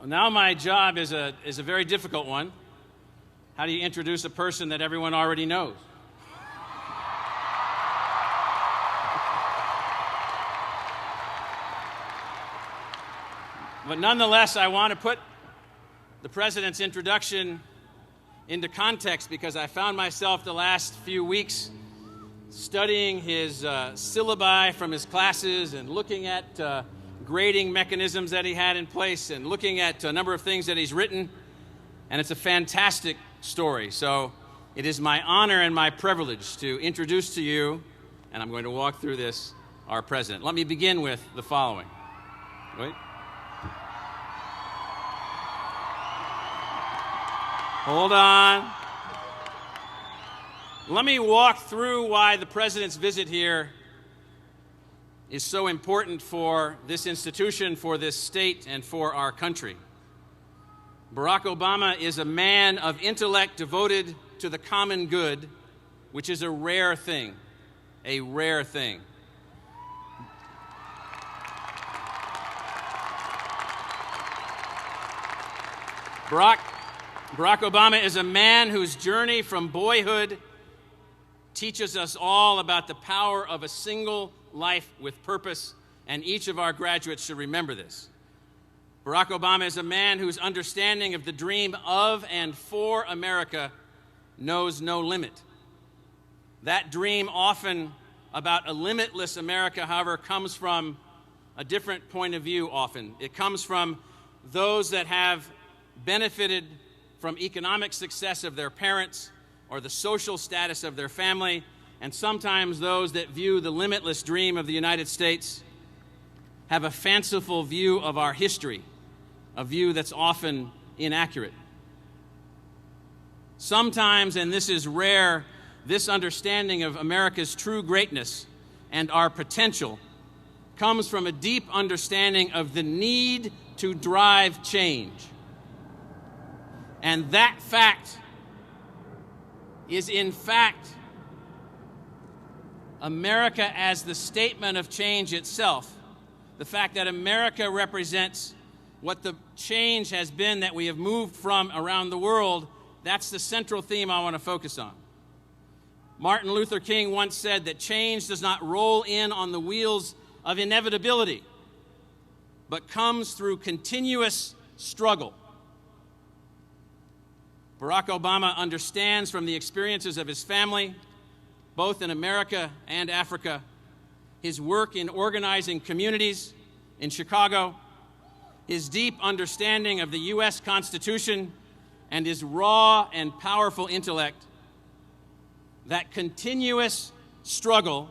Now my job is a very difficult one. How do you introduce a person that everyone already knows? But nonetheless, I want to put the President's introduction into context because I found myself the last few weeks studying his syllabi from his classes and looking at grading mechanisms that he had in place and looking at a number of things that he's written, and it's a fantastic story. So it is my honor and my privilege to introduce to you, and I'm going to walk through this, our President. Let me begin with the following. Wait. Hold on. Let me walk through why the President's visit here is so important for this institution, for this state, and for our country. Barack Obama is a man of intellect devoted to the common good, which is a rare thing, a rare thing. Barack Obama is a man whose journey from boyhood teaches us all about the power of a single life with purpose, and each of our graduates should remember this. Barack Obama is a man whose understanding of the dream of and for America knows no limit. That dream, often about a limitless America, however, comes from a different point of view often. It comes from those that have benefited from economic success of their parents or the social status of their family, and sometimes those that view the limitless dream of the United States have a fanciful view of our history, a view that's often inaccurate. Sometimes, and this is rare, this understanding of America's true greatness and our potential comes from a deep understanding of the need to drive change. And that fact is, in fact, America as the statement of change itself. The fact that America represents what the change has been that we have moved from around the world, that's the central theme I want to focus on. Martin Luther King once said that change does not roll in on the wheels of inevitability, but comes through continuous struggle. Barack Obama understands from the experiences of his family, both in America and Africa, his work in organizing communities in Chicago, his deep understanding of the U.S. Constitution, and his raw and powerful intellect, that continuous struggle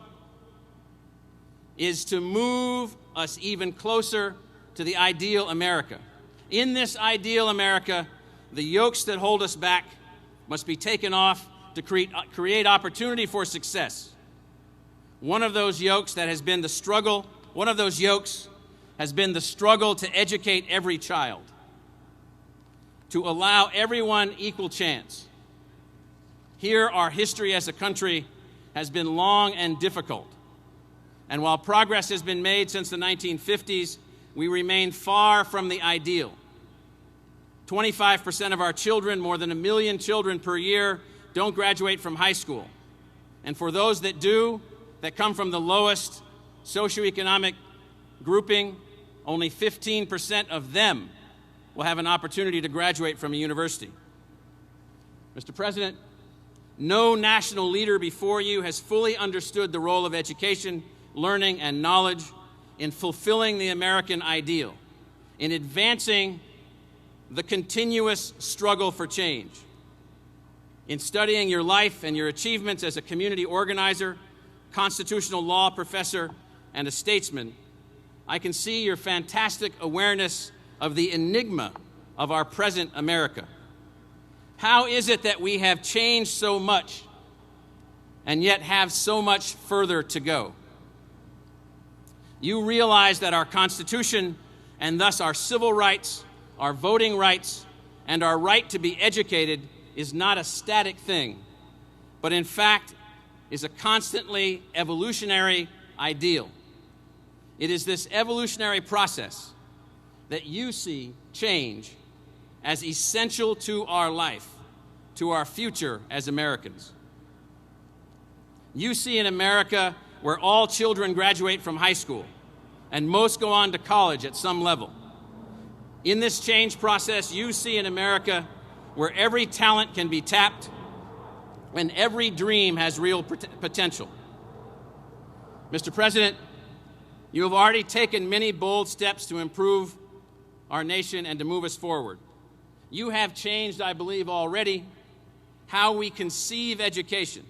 is to move us even closer to the ideal America. In this ideal America, the yokes that hold us back must be taken off to create opportunity for success. One of those yokes that has been the struggle, one of those yokes has been the struggle to educate every child, to allow everyone equal chance. Here, our history as a country has been long and difficult. And while progress has been made since the 1950s, we remain far from the ideal. 25% of our children, more than 1 million children per year, don't graduate from high school. And for those that do, that come from the lowest socioeconomic grouping, only 15% of them will have an opportunity to graduate from a university. Mr. President, no national leader before you has fully understood the role of education, learning, and knowledge in fulfilling the American ideal, in advancing the continuous struggle for change. In studying your life and your achievements as a community organizer, constitutional law professor, and a statesman, I can see your fantastic awareness of the enigma of our present America. How is it that we have changed so much and yet have so much further to go? You realize that our Constitution, and thus our civil rights, our voting rights, and our right to be educated is not a static thing, but in fact is a constantly evolutionary ideal. It is this evolutionary process that you see change as essential to our life, to our future as Americans. You see an America where all children graduate from high school and most go on to college at some level. In this change process, you see an America where every talent can be tapped and every dream has real potential. Mr. President, you have already taken many bold steps to improve our nation and to move us forward. You have changed, I believe, already how we conceive education.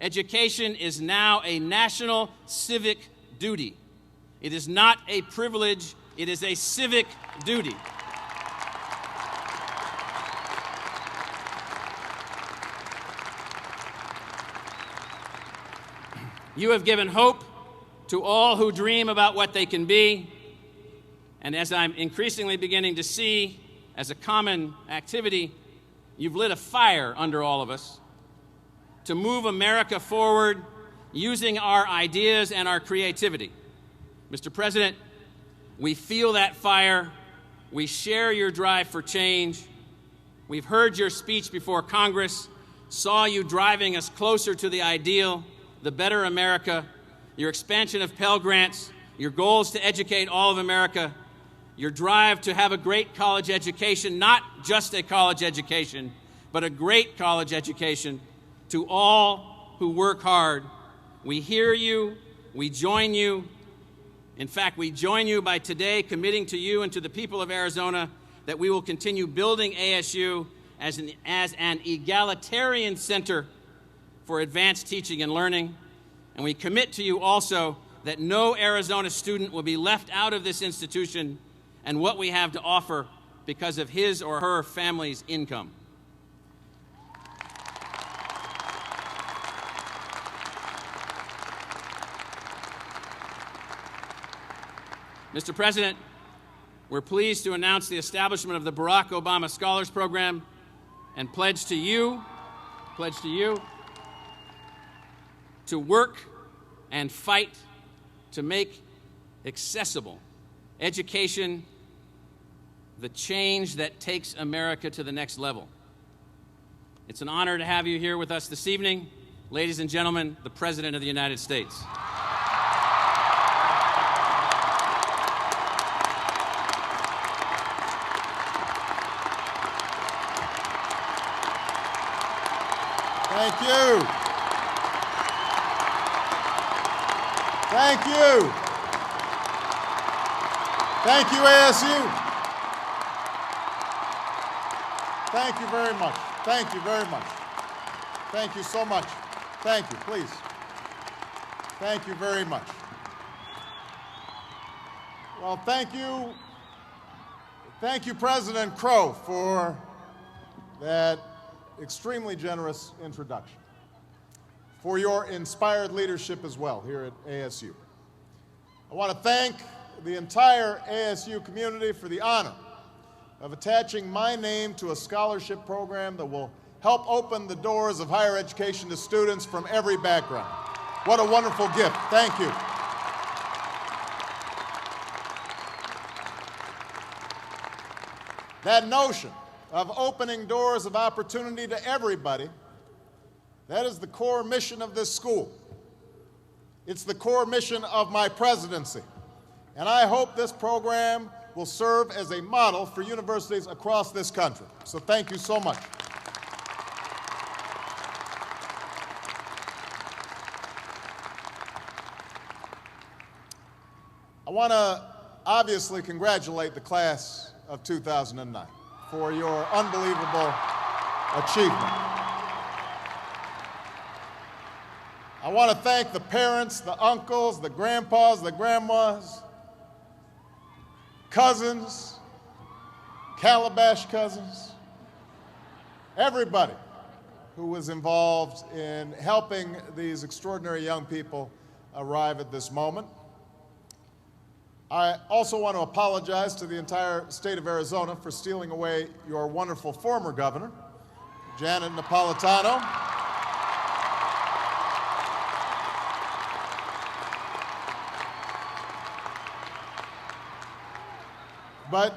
Education is now a national civic duty. It is not a privilege, it is a civic duty. You have given hope to all who dream about what they can be, and as I'm increasingly beginning to see as a common activity, you've lit a fire under all of us to move America forward using our ideas and our creativity. Mr. President, we feel that fire. We share your drive for change. We've heard your speech before Congress, saw you driving us closer to the ideal, the better America, your expansion of Pell Grants, your goals to educate all of America, your drive to have a great college education, not just a college education, but a great college education to all who work hard. We hear you, we join you. In fact, we join you by today committing to you and to the people of Arizona that we will continue building ASU as an egalitarian center for advanced teaching and learning. And we commit to you also that no Arizona student will be left out of this institution and what we have to offer because of his or her family's income. Mr. President, we're pleased to announce the establishment of the Barack Obama Scholars Program and pledge to you to work and fight to make accessible education the change that takes America to the next level. It's an honor to have you here with us this evening. Ladies and gentlemen, the President of the United States. Thank you. Thank you. Thank you, ASU. Thank you very much. Thank you very much. Thank you so much. Thank you, please. Thank you very much. Well, thank you. Thank you, President Crow, for that extremely generous introduction, for your inspired leadership as well here at ASU. I want to thank the entire ASU community for the honor of attaching my name to a scholarship program that will help open the doors of higher education to students from every background. What a wonderful gift. Thank you. That notion of opening doors of opportunity to everybody, that is the core mission of this school. It's the core mission of my presidency. And I hope this program will serve as a model for universities across this country. So thank you so much. I want to obviously congratulate the class of 2009 for your unbelievable achievement. I want to thank the parents, the uncles, the grandpas, the grandmas, cousins, Calabash cousins, everybody who was involved in helping these extraordinary young people arrive at this moment. I also want to apologize to the entire state of Arizona for stealing away your wonderful former governor, Janet Napolitano. But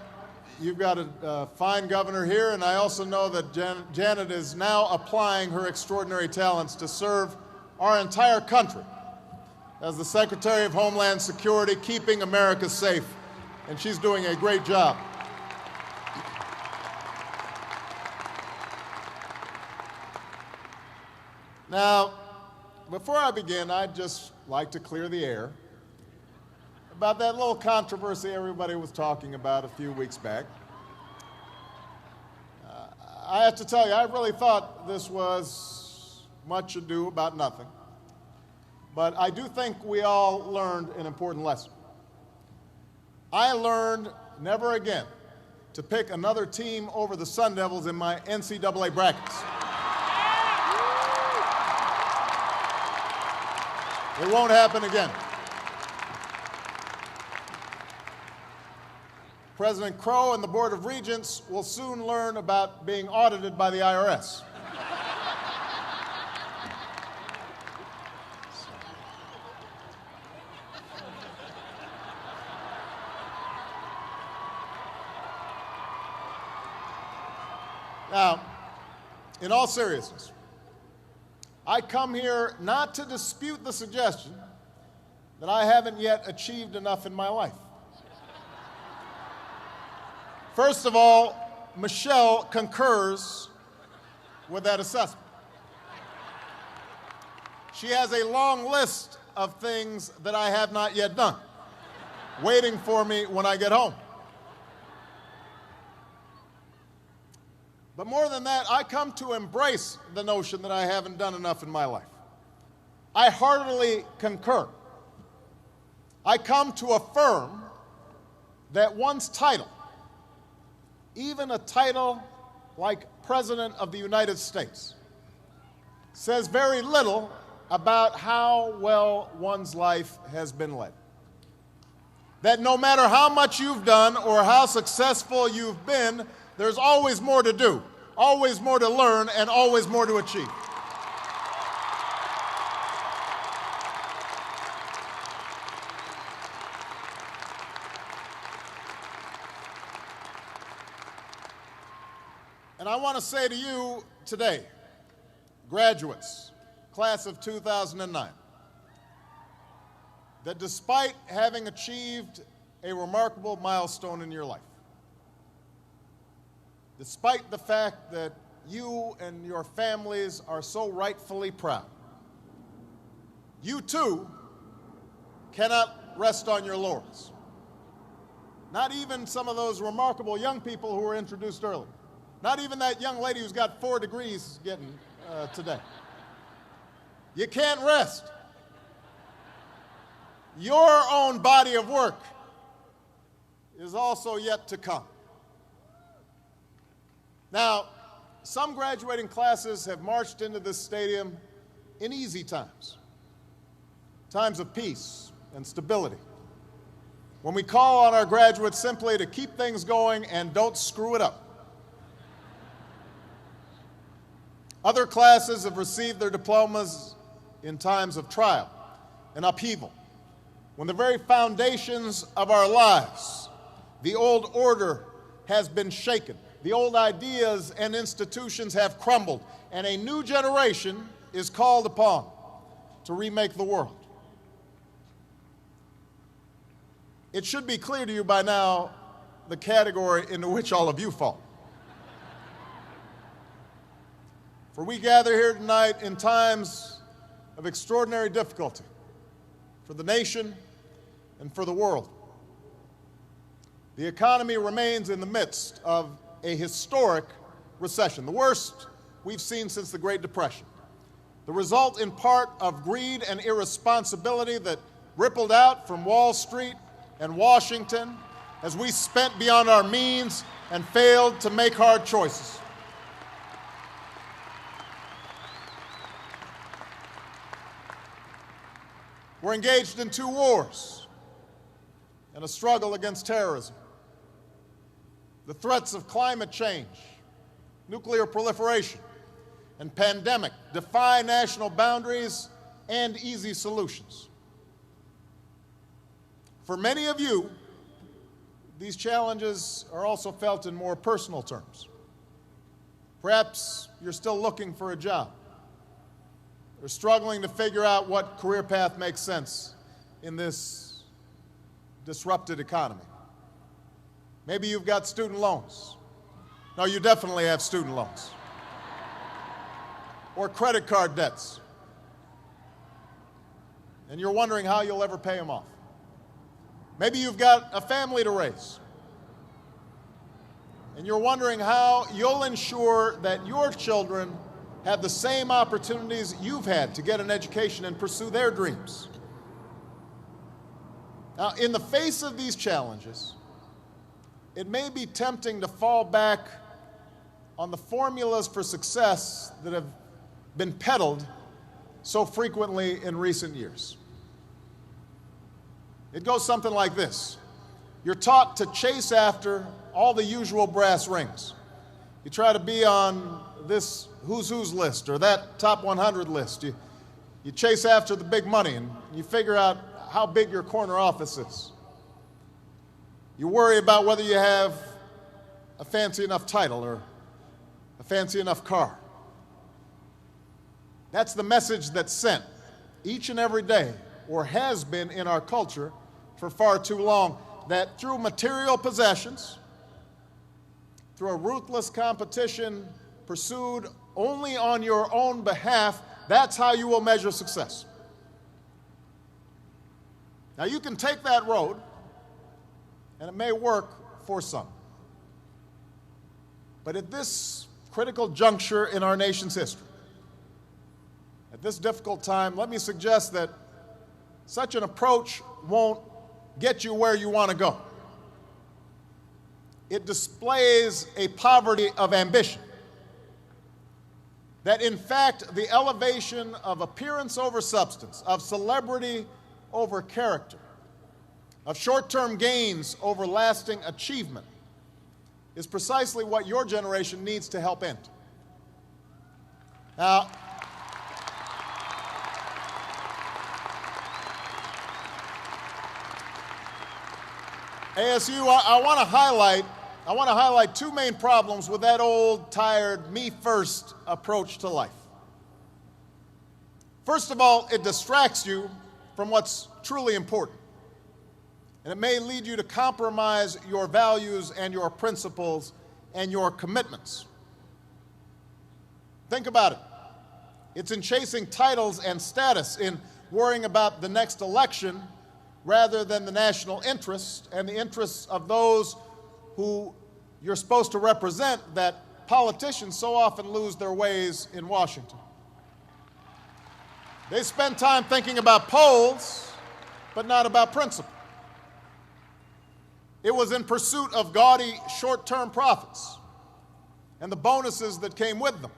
you've got a fine governor here, and I also know that Janet is now applying her extraordinary talents to serve our entire country as the Secretary of Homeland Security, keeping America safe, and she's doing a great job. Now, before I begin, I'd just like to clear the air about that little controversy everybody was talking about a few weeks back. I have to tell you, I really thought this was much ado about nothing. But I do think we all learned an important lesson. I learned never again to pick another team over the Sun Devils in my NCAA brackets. It won't happen again. President Crow and the Board of Regents will soon learn about being audited by the IRS. Now, in all seriousness, I come here not to dispute the suggestion that I haven't yet achieved enough in my life. First of all, Michelle concurs with that assessment. She has a long list of things that I have not yet done, waiting for me when I get home. But more than that, I come to embrace the notion that I haven't done enough in my life. I heartily concur. I come to affirm that one's title, even a title like President of the United States, says very little about how well one's life has been led. That no matter how much you've done or how successful you've been, there's always more to do, always more to learn, and always more to achieve. And I want to say to you today, graduates, class of 2009, that despite having achieved a remarkable milestone in your life, despite the fact that you and your families are so rightfully proud, you too cannot rest on your laurels. Not even some of those remarkable young people who were introduced earlier. Not even that young lady who's got 4 degrees getting today. You can't rest. Your own body of work is also yet to come. Now, some graduating classes have marched into this stadium in easy times, times of peace and stability, when we call on our graduates simply to keep things going and don't screw it up. Other classes have received their diplomas in times of trial and upheaval, when the very foundations of our lives, the old order, has been shaken. The old ideas and institutions have crumbled, and a new generation is called upon to remake the world. It should be clear to you by now the category into which all of you fall. For we gather here tonight in times of extraordinary difficulty for the nation and for the world. The economy remains in the midst of a historic recession, the worst we've seen since the Great Depression. The result in part of greed and irresponsibility that rippled out from Wall Street and Washington as we spent beyond our means and failed to make hard choices. We're engaged in 2 wars and a struggle against terrorism. The threats of climate change, nuclear proliferation, and pandemic defy national boundaries and easy solutions. For many of you, these challenges are also felt in more personal terms. Perhaps you're still looking for a job, or struggling to figure out what career path makes sense in this disrupted economy. Maybe you've got student loans. No, you definitely have student loans. Or credit card debts. And you're wondering how you'll ever pay them off. Maybe you've got a family to raise. And you're wondering how you'll ensure that your children have the same opportunities you've had to get an education and pursue their dreams. Now, in the face of these challenges, it may be tempting to fall back on the formulas for success that have been peddled so frequently in recent years. It goes something like this. You're taught to chase after all the usual brass rings. You try to be on this who's who's list or that top 100 list. You chase after the big money and you figure out how big your corner office is. You worry about whether you have a fancy enough title or a fancy enough car. That's the message that's sent each and every day, or has been in our culture for far too long, that through material possessions, through a ruthless competition pursued only on your own behalf, that's how you will measure success. Now, you can take that road, and it may work for some. But at this critical juncture in our nation's history, at this difficult time, let me suggest that such an approach won't get you where you want to go. It displays a poverty of ambition. That in fact, the elevation of appearance over substance, of celebrity over character, of short-term gains over lasting achievement, is precisely what your generation needs to help end. Now, ASU, I want to highlight two main problems with that old, tired, me-first approach to life. First of all, it distracts you from what's truly important. And it may lead you to compromise your values and your principles and your commitments. Think about it. It's in chasing titles and status, in worrying about the next election, rather than the national interest and the interests of those who you're supposed to represent, that politicians so often lose their ways in Washington. They spend time thinking about polls, but not about principle. It was in pursuit of gaudy short-term profits and the bonuses that came with them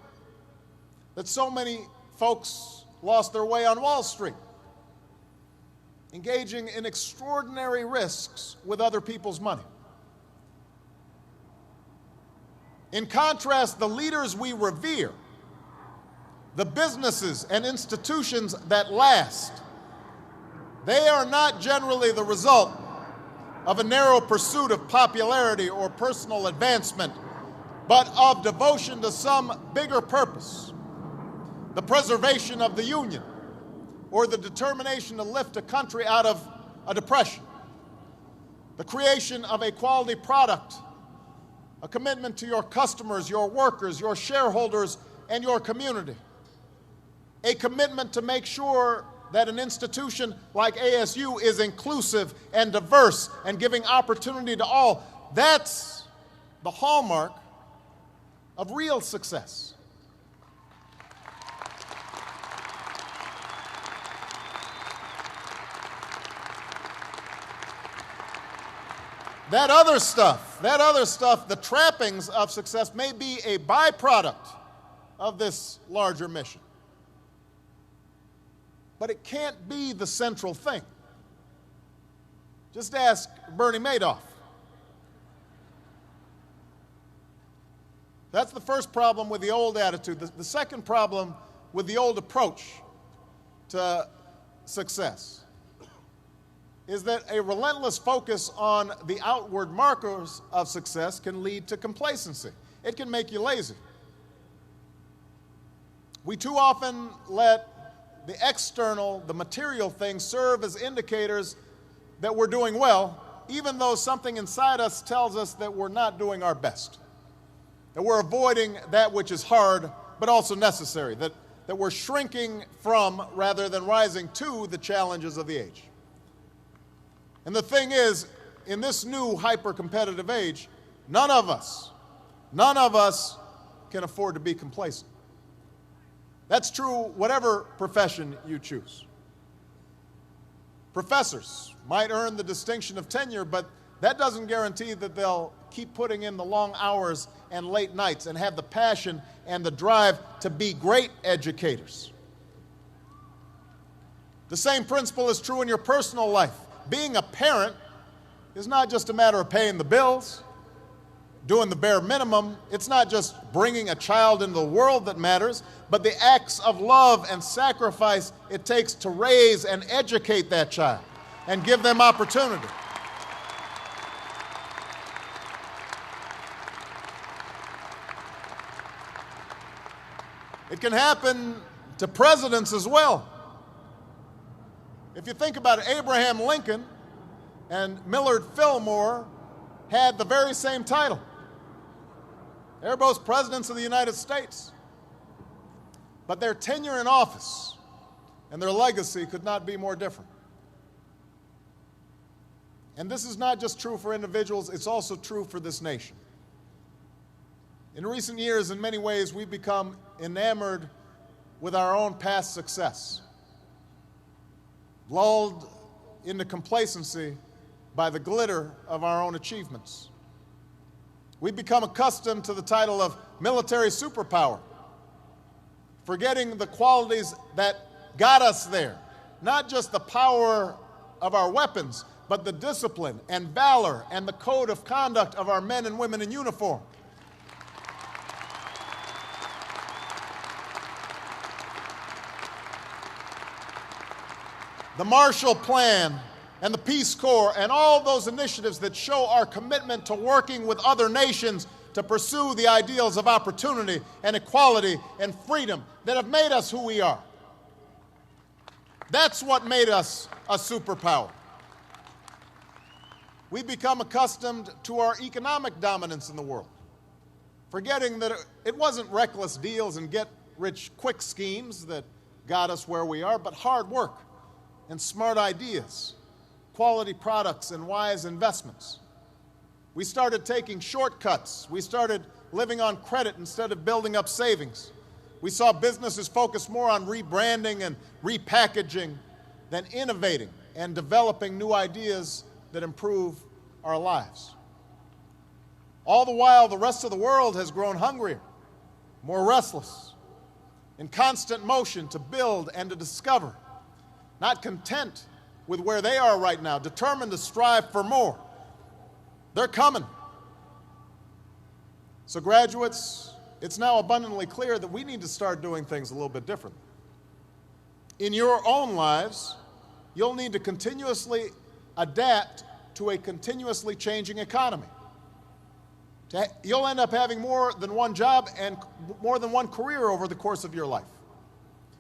that so many folks lost their way on Wall Street, engaging in extraordinary risks with other people's money. In contrast, the leaders we revere, the businesses and institutions that last, they are not generally the result of a narrow pursuit of popularity or personal advancement, but of devotion to some bigger purpose, the preservation of the Union, or the determination to lift a country out of a depression, the creation of a quality product, a commitment to your customers, your workers, your shareholders, and your community, a commitment to make sure that an institution like ASU is inclusive and diverse and giving opportunity to all. That's the hallmark of real success. That other stuff, the trappings of success, may be a byproduct of this larger mission. But it can't be the central thing. Just ask Bernie Madoff. That's the first problem with the old attitude. The second problem with the old approach to success is that a relentless focus on the outward markers of success can lead to complacency. It can make you lazy. We too often let the external, the material things serve as indicators that we're doing well, even though something inside us tells us that we're not doing our best, that we're avoiding that which is hard but also necessary, that we're shrinking from rather than rising to the challenges of the age. And the thing is, in this new hyper-competitive age, none of us can afford to be complacent. That's true whatever profession you choose. Professors might earn the distinction of tenure, but that doesn't guarantee that they'll keep putting in the long hours and late nights and have the passion and the drive to be great educators. The same principle is true in your personal life. Being a parent is not just a matter of paying the bills, doing the bare minimum. It's not just bringing a child into the world that matters, but the acts of love and sacrifice it takes to raise and educate that child and give them opportunity. It can happen to presidents as well. If you think about it, Abraham Lincoln and Millard Fillmore had the very same title. They're both presidents of the United States. But their tenure in office and their legacy could not be more different. And this is not just true for individuals, it's also true for this nation. In recent years, in many ways, we've become enamored with our own past success, lulled into complacency by the glitter of our own achievements. We've become accustomed to the title of military superpower, forgetting the qualities that got us there, not just the power of our weapons, but the discipline and valor and the code of conduct of our men and women in uniform. The Marshall Plan and the Peace Corps and all those initiatives that show our commitment to working with other nations to pursue the ideals of opportunity and equality and freedom that have made us who we are. That's what made us a superpower. We've become accustomed to our economic dominance in the world, forgetting that it wasn't reckless deals and get-rich-quick schemes that got us where we are, but hard work and smart ideas, quality products and wise investments. We started taking shortcuts. We started living on credit instead of building up savings. We saw businesses focus more on rebranding and repackaging than innovating and developing new ideas that improve our lives. All the while, the rest of the world has grown hungrier, more restless, in constant motion to build and to discover, not content with where they are right now, determined to strive for more. They're coming. So graduates, it's now abundantly clear that we need to start doing things a little bit differently. In your own lives, you'll need to continuously adapt to a continuously changing economy. You'll end up having more than one job and more than one career over the course of your life.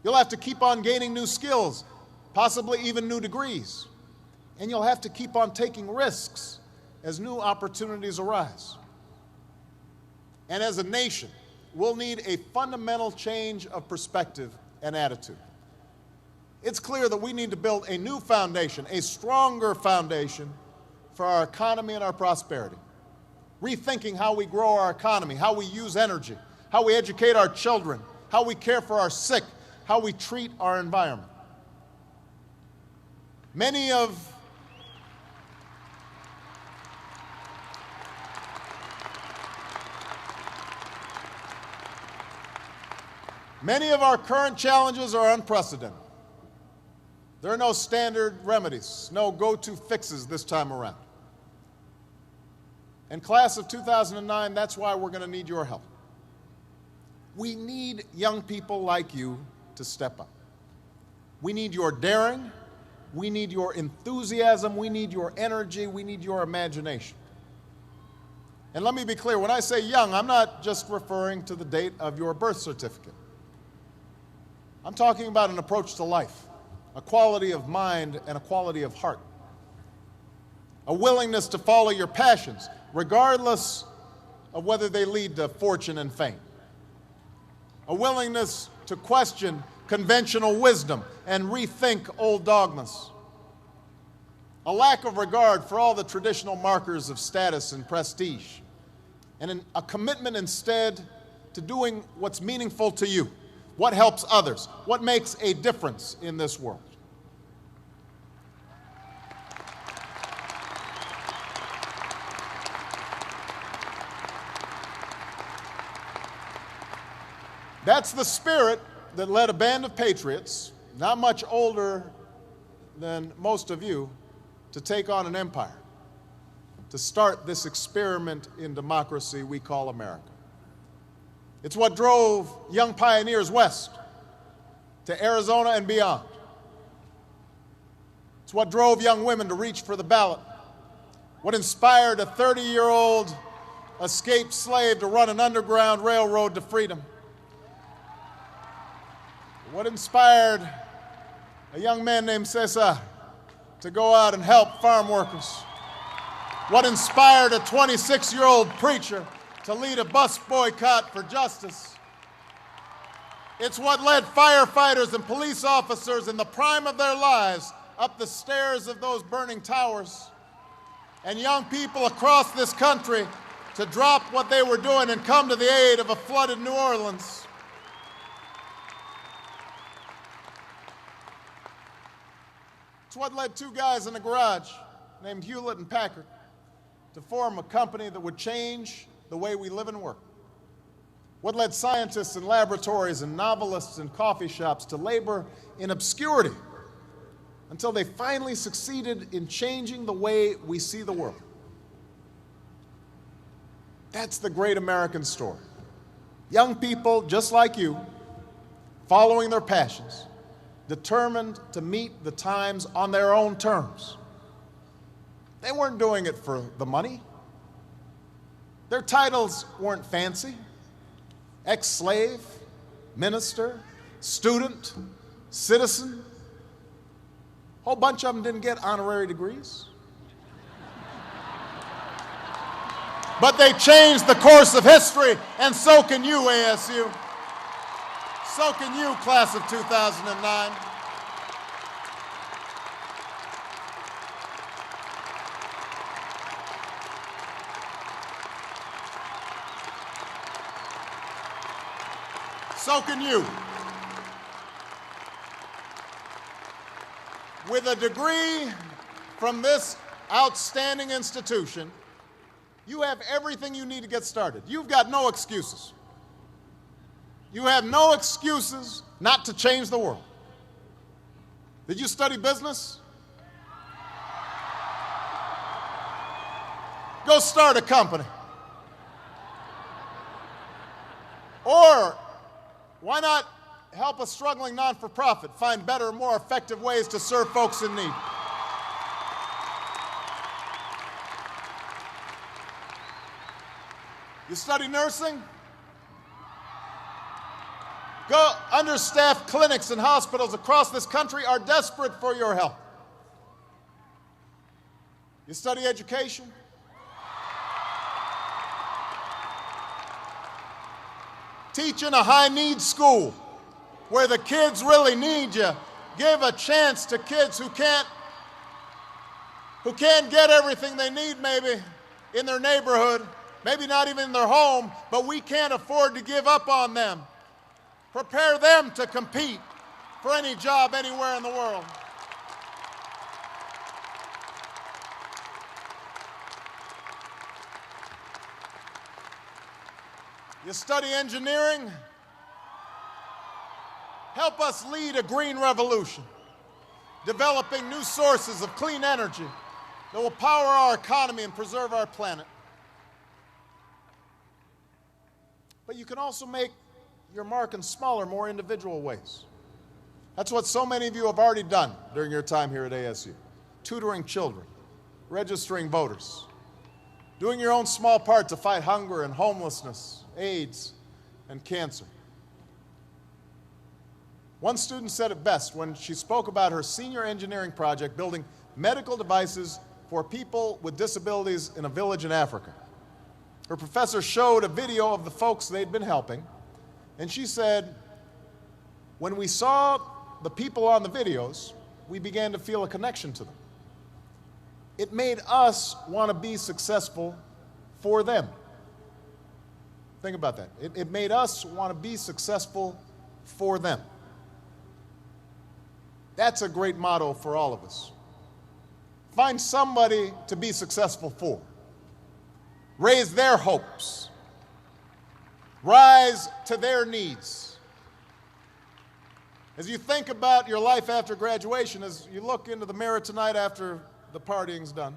You'll have to keep on gaining new skills, possibly even new degrees. And you'll have to keep on taking risks as new opportunities arise. And as a nation, we'll need a fundamental change of perspective and attitude. It's clear that we need to build a new foundation, a stronger foundation for our economy and our prosperity. Rethinking how we grow our economy, how we use energy, how we educate our children, how we care for our sick, how we treat our environment. Many of our current challenges are unprecedented. There are no standard remedies, no go-to fixes this time around. And class of 2009, that's why we're going to need your help. We need young people like you to step up. We need your daring, We need your enthusiasm. We need your energy. We need your imagination. And let me be clear, when I say young, I'm not just referring to the date of your birth certificate. I'm talking about an approach to life, a quality of mind and a quality of heart, a willingness to follow your passions, regardless of whether they lead to fortune and fame, a willingness to question conventional wisdom and rethink old dogmas, a lack of regard for all the traditional markers of status and prestige, and a commitment instead to doing what's meaningful to you, what helps others, what makes a difference in this world. That's the spirit that led a band of patriots, not much older than most of you, to take on an empire, to start this experiment in democracy we call America. It's what drove young pioneers west to Arizona and beyond. It's what drove young women to reach for the ballot, what inspired a 30-year-old escaped slave to run an underground railroad to freedom, what inspired a young man named Cesar to go out and help farm workers, what inspired a 26-year-old preacher to lead a bus boycott for justice. It's what led firefighters and police officers in the prime of their lives up the stairs of those burning towers, and young people across this country to drop what they were doing and come to the aid of a flooded New Orleans. It's what led two guys in a garage named Hewlett and Packard to form a company that would change the way we live and work. What led scientists in laboratories and novelists in coffee shops to labor in obscurity until they finally succeeded in changing the way we see the world. That's the great American story. Young people just like you, following their passions, determined to meet the times on their own terms. They weren't doing it for the money. Their titles weren't fancy. Ex-slave, minister, student, citizen. A whole bunch of them didn't get honorary degrees. But they changed the course of history, and so can you, ASU. So can you, class of 2009. So can you. With a degree from this outstanding institution, you have everything you need to get started. You've got no excuses. You have no excuses not to change the world. Did you study business? Go start a company. Or why not help a struggling non-for-profit find better, more effective ways to serve folks in need? You study nursing? Go. Understaffed clinics and hospitals across this country are desperate for your help. You study education? Teach in a high-need school where the kids really need you. Give a chance to kids who can't get everything they need maybe in their neighborhood, maybe not even in their home, but we can't afford to give up on them. Prepare them to compete for any job anywhere in the world. You study engineering? Help us lead a green revolution, developing new sources of clean energy that will power our economy and preserve our planet. But you can also make your mark in smaller, more individual ways. That's what so many of you have already done during your time here at ASU. Tutoring children, registering voters, doing your own small part to fight hunger and homelessness, AIDS, and cancer. One student said it best when she spoke about her senior engineering project building medical devices for people with disabilities in a village in Africa. Her professor showed a video of the folks they'd been helping, and she said, when we saw the people on the videos, we began to feel a connection to them. It made us want to be successful for them. Think about that. It made us want to be successful for them. That's a great motto for all of us. Find somebody to be successful for. Raise their hopes. Rise to their needs. As you think about your life after graduation, as you look into the mirror tonight after the partying's done,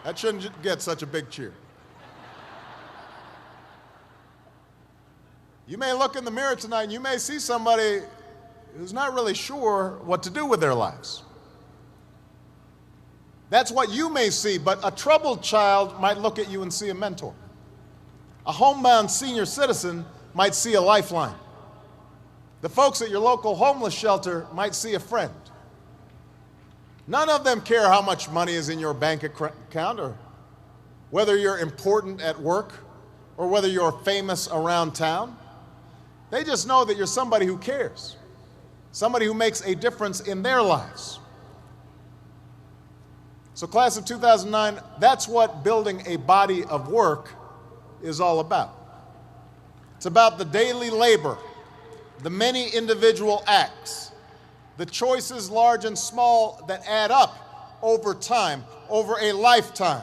that shouldn't get such a big cheer. You may look in the mirror tonight and you may see somebody who's not really sure what to do with their lives. That's what you may see, but a troubled child might look at you and see a mentor. A homebound senior citizen might see a lifeline. The folks at your local homeless shelter might see a friend. None of them care how much money is in your bank account or whether you're important at work or whether you're famous around town. They just know that you're somebody who cares, somebody who makes a difference in their lives. So class of 2009, that's what building a body of work is all about. It's about the daily labor, the many individual acts, the choices large and small that add up over time, over a lifetime,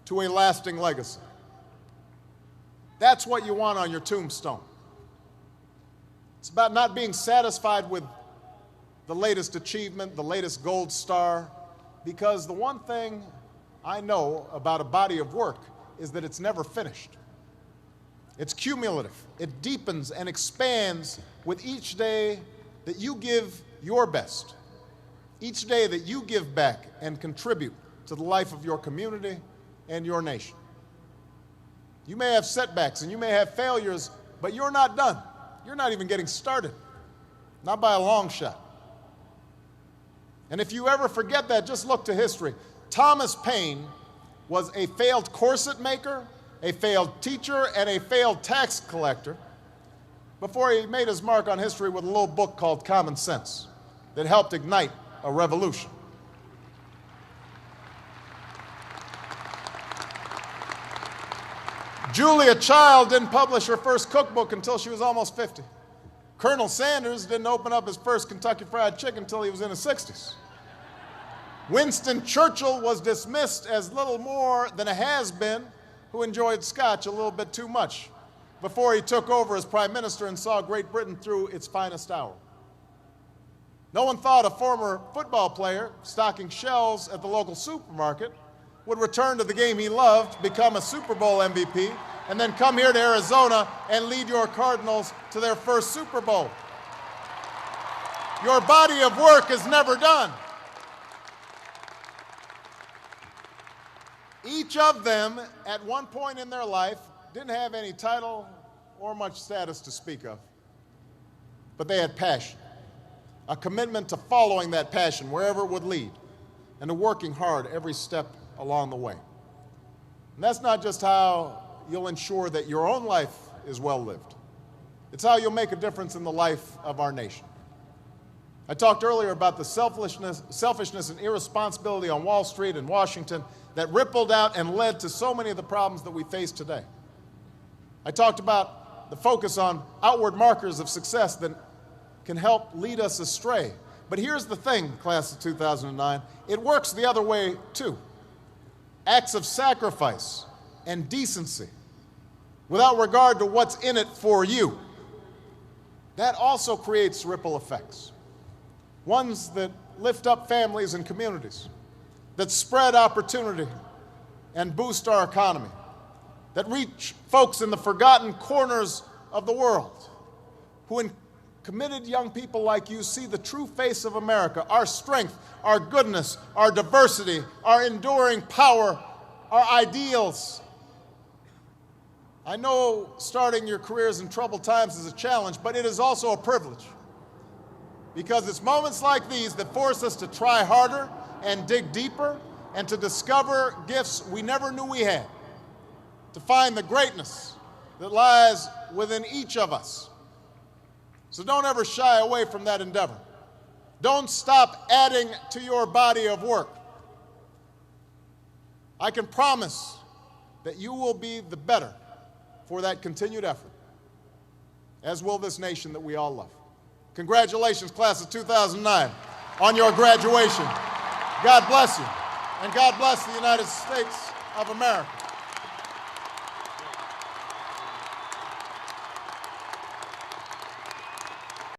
to a lasting legacy. That's what you want on your tombstone. It's about not being satisfied with the latest achievement, the latest gold star, because the one thing I know about a body of work is that it's never finished. It's cumulative. It deepens and expands with each day that you give your best, each day that you give back and contribute to the life of your community and your nation. You may have setbacks and you may have failures, but you're not done. You're not even getting started, not by a long shot. And if you ever forget that, just look to history. Thomas Paine was a failed corset maker, a failed teacher, and a failed tax collector before he made his mark on history with a little book called Commencement that helped ignite a revolution. Julia Child didn't publish her first cookbook until she was almost 50. Colonel Sanders didn't open up his first Kentucky Fried Chicken until he was in his 60s. Winston Churchill was dismissed as little more than a has-been who enjoyed scotch a little bit too much before he took over as prime minister and saw Great Britain through its finest hour. No one thought a former football player stocking shelves at the local supermarket would return to the game he loved, become a Super Bowl MVP, and then come here to Arizona and lead your Cardinals to their first Super Bowl. Your body of work is never done. Each of them, at one point in their life, didn't have any title or much status to speak of, but they had passion, a commitment to following that passion wherever it would lead, and to working hard every step along the way. And that's not just how you'll ensure that your own life is well lived. It's how you'll make a difference in the life of our nation. I talked earlier about the selfishness and irresponsibility on Wall Street and Washington that rippled out and led to so many of the problems that we face today. I talked about the focus on outward markers of success that can help lead us astray. But here's the thing, class of 2009, it works the other way too. Acts of sacrifice and decency without regard to what's in it for you. That also creates ripple effects. Ones that lift up families and communities, that spread opportunity and boost our economy, that reach folks in the forgotten corners of the world, who in committed young people like you see the true face of America, our strength, our goodness, our diversity, our enduring power, our ideals. I know starting your careers in troubled times is a challenge, but it is also a privilege, because it's moments like these that force us to try harder and dig deeper and to discover gifts we never knew we had, to find the greatness that lies within each of us. So don't ever shy away from that endeavor. Don't stop adding to your body of work. I can promise that you will be the better for that continued effort, as will this nation that we all love. Congratulations, class of 2009, on your graduation. God bless you, and God bless the United States of America.